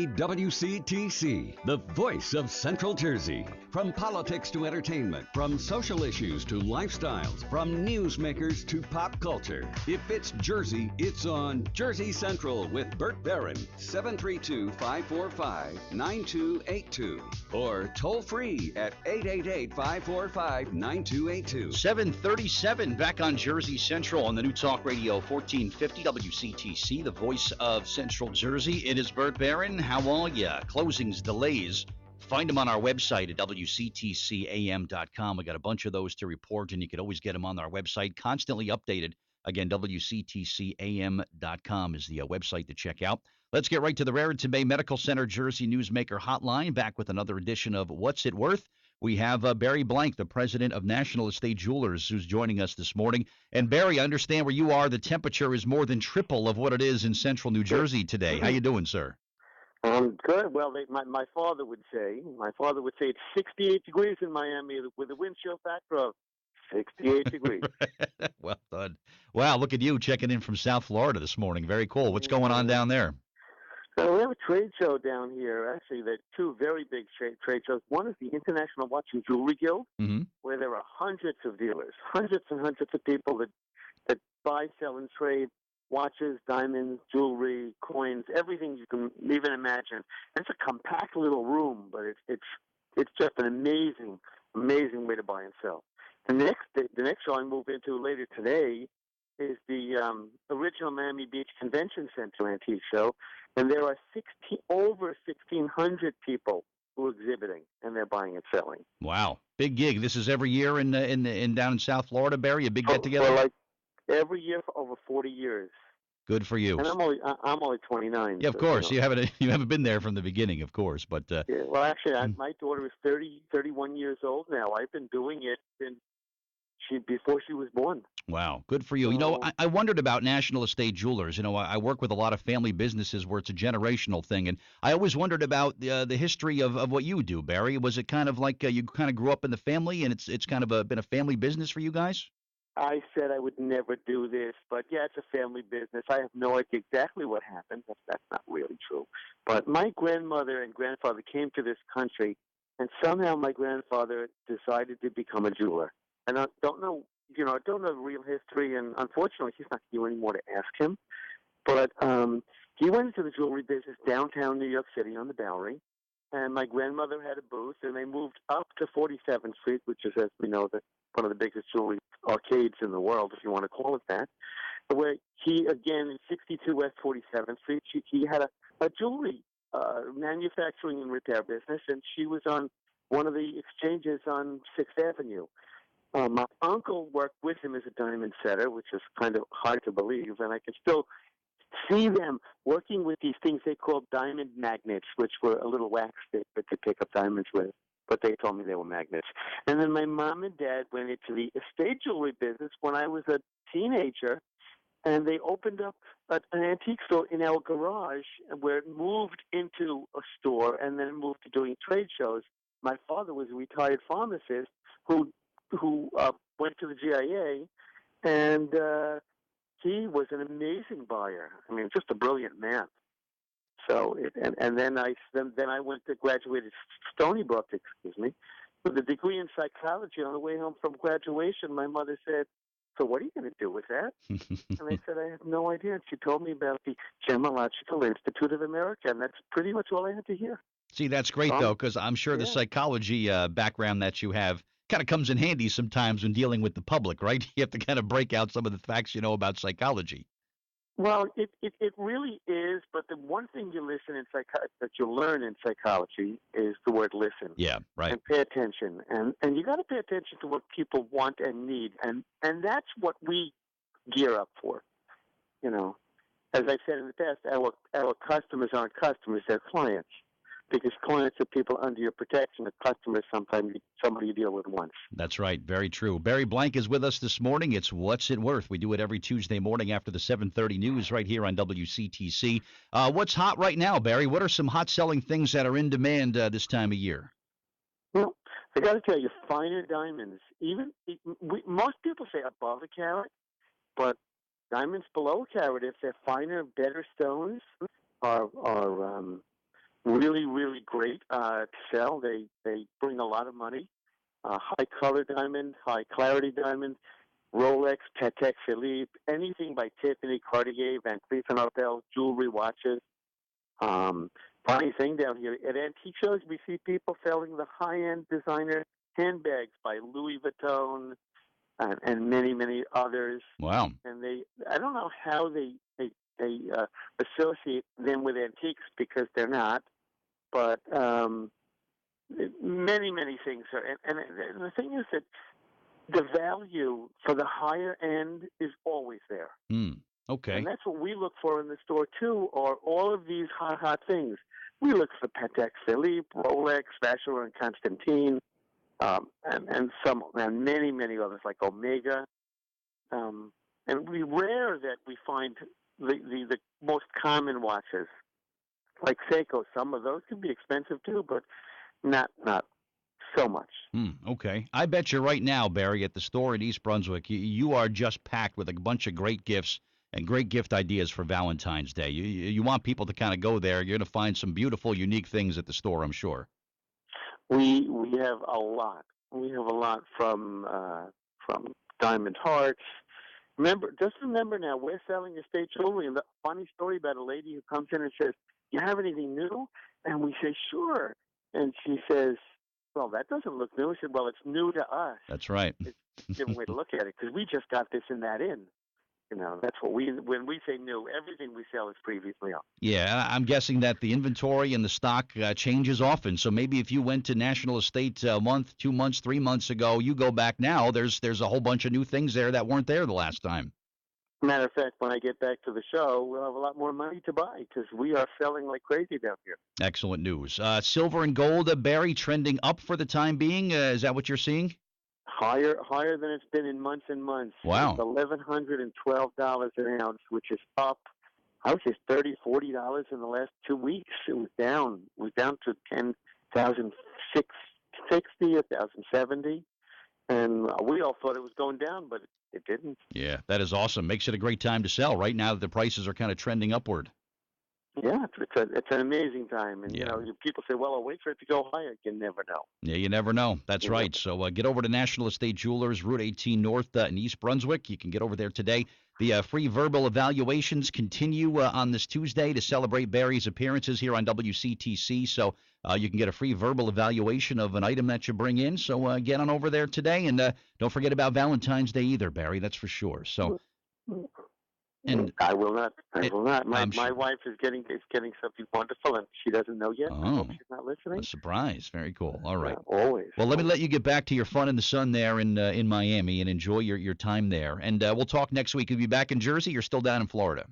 1450 WCTC, the voice of Central Jersey. From politics to entertainment, from social issues to lifestyles, from newsmakers to pop culture. If it's Jersey, it's on Jersey Central with Bert Barron, 732-545-9282. Or toll free at 888-545-9282. 737 back on Jersey Central on the New Talk Radio 1450 WCTC, the voice of Central Jersey. It is Bert Barron. How are ya? Closings, delays. Find them on our website at WCTCAM.com. We got a bunch of those to report, and you can always get them on our website, constantly updated. Again, WCTCAM.com is the website to check out. Let's get right to the Raritan Bay Medical Center Jersey Newsmaker Hotline, back with another edition of What's It Worth? We have Barry Blank, the president of National Estate Jewelers, who's joining us this morning. And Barry, I understand where you are, the temperature is more than triple of what it is in central New Jersey today. How you doing, sir? Good. Well, my father would say it's 68 degrees in Miami with a wind chill factor of 68 degrees. Well done. Wow, look at you checking in from South Florida this morning. Very cool. What's going on down there? So we have a trade show down here. Actually, there are two very big trade shows. One is the International Watch and Jewelry Guild, where there are hundreds of dealers, hundreds and hundreds of people that buy, sell, and trade watches, diamonds, jewelry, coins, everything you can even imagine. And it's a compact little room, but it's just an amazing way to buy and sell. The next show I move into later today is the original Miami Beach Convention Center antique show, and there are over 1,600 people who are exhibiting, and they're buying and selling. Wow, big gig! This is every year in down in South Florida, Barry. A big get together. For like every year for over 40 years. Good for you. And I'm only 29. Yeah, of course. You haven't been there from the beginning, of course, but yeah, well, actually, my daughter is 31 years old now. I've been doing it before she was born. Wow, good for you. I wondered about National Estate Jewelers. I work with a lot of family businesses where it's a generational thing, and I always wondered about the history of what you do, Barry. Was it kind of like you kind of grew up in the family, and it's kind of been a family business for you guys? I said I would never do this, but yeah, it's a family business. I have no idea exactly what happened. That's not really true. But my grandmother and grandfather came to this country, and somehow my grandfather decided to become a jeweler. And I don't know the real history, and unfortunately, he's not here anymore to ask him. But he went into the jewelry business downtown New York City on the Bowery, and my grandmother had a booth, and they moved up to 47th Street, which is, as we know, one of the biggest jewelry arcades in the world, if you want to call it that, where he, again, in 62 West 47th Street, he had a jewelry manufacturing and repair business, and she was on one of the exchanges on 6th Avenue. My uncle worked with him as a diamond setter, which is kind of hard to believe, and I can still see them working with these things they called diamond magnets, which were a little wax stick that could pick up diamonds with, but they told me they were magnets. And then my mom and dad went into the estate jewelry business when I was a teenager, and they opened up an antique store in our garage where it moved into a store and then moved to doing trade shows. My father was a retired pharmacist who went to the GIA, and he was an amazing buyer. I mean, just a brilliant man. So, then I graduated Stony Brook, with a degree in psychology. On the way home from graduation, my mother said, "So what are you going to do with that?" And I said, "I have no idea." And she told me about the Gemological Institute of America, and that's pretty much all I had to hear. See, that's great, though, because I'm sure the psychology background that you have kind of comes in handy sometimes when dealing with the public, right? You have to kind of break out some of the facts you know about psychology. Well, it really is, but the one thing that you learn in psychology is the word listen. Yeah, right. And pay attention. And you got to pay attention to what people want and need. And that's what we gear up for. As I've said in the past, our customers aren't customers, they're clients. Because clients are people under your protection. A customer is somebody you deal with once. That's right. Very true. Barry Blank is with us this morning. It's What's It Worth? We do it every Tuesday morning after the 7:30 news right here on WCTC. What's hot right now, Barry? What are some hot-selling things that are in demand this time of year? Well, I got to tell you, finer diamonds. Most people say above a carat, but diamonds below a carat, if they're finer, better stones, are really, really great to sell. They bring a lot of money. High color diamond, high clarity diamond, Rolex, Patek Philippe, anything by Tiffany, Cartier, Van Cleef & Arpels, jewelry, watches. Funny thing down here at antique shows, we see people selling the high-end designer handbags by Louis Vuitton and many, many others. Wow. And I don't know how they associate them with antiques because they're not, but many, many things are. And the thing is that the value for the higher end is always there. Okay. And that's what we look for in the store, too, are all of these hot things. We look for Patek Philippe, Rolex, Vacheron and Constantine, and many, many others like Omega. And we rare that we find the most common watches, like Seiko. Some of those can be expensive, too, but not so much. Okay. I bet you right now, Barry, at the store in East Brunswick, you are just packed with a bunch of great gifts and great gift ideas for Valentine's Day. You want people to kind of go there. You're going to find some beautiful, unique things at the store, I'm sure. We have a lot. We have a lot from diamond hearts. Remember now, we're selling estate jewelry. And the funny story about a lady who comes in and says, "You have anything new?" And we say, "Sure." And she says, "Well, that doesn't look new." I said, "Well, it's new to us." That's right. It's a different way to look at it because we just got this and that in. That's what when we say new, everything we sell is previously owned. Yeah, I'm guessing that the inventory and the stock changes often. So maybe if you went to National Estate a month, 2 months, 3 months ago, you go back now, there's a whole bunch of new things there that weren't there the last time. Matter of fact, when I get back to the show, we'll have a lot more money to buy because we are selling like crazy down here. Excellent news. Silver and gold, Barry, trending up for the time being. Is that what you're seeing? Higher than it's been in months and months. Wow. It's $1,112 an ounce, which is up. I would say $30, $40 in the last 2 weeks. It was down. It was down to 10,660, 1,070, and we all thought it was going down, but it didn't. Yeah, that is awesome. Makes it a great time to sell right now that the prices are kind of trending upward. Yeah, it's an amazing time, and people say, "Well, I'll wait for it to go higher." You never know. Yeah, you never know. That's You right. So get over to National Estate Jewelers, Route 18 North in East Brunswick. You can get over there today. The free verbal evaluations continue on this Tuesday to celebrate Barry's appearances here on WCTC. So you can get a free verbal evaluation of an item that you bring in. So get on over there today, and don't forget about Valentine's Day either, Barry. That's for sure. So. And I will not. I will not. My sure. wife is getting something wonderful, and she doesn't know yet. I hope she's not listening. A surprise. Very cool. All right. Always. Well, let me let you get back to your fun in the sun there in Miami and enjoy your time there. And we'll talk next week. You'll be back in Jersey. You're still down in Florida.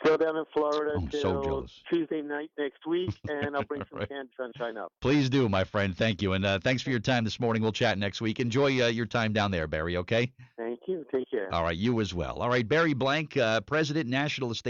Still down in Florida I'm till so jealous. Tuesday night next week, and I'll bring some Right. canned sunshine up. Please do, my friend. Thank you. And thanks for your time this morning. We'll chat next week. Enjoy your time down there, Barry, okay? Thank you. Take care. All right, you as well. All right, Barry Blank, President, National Estate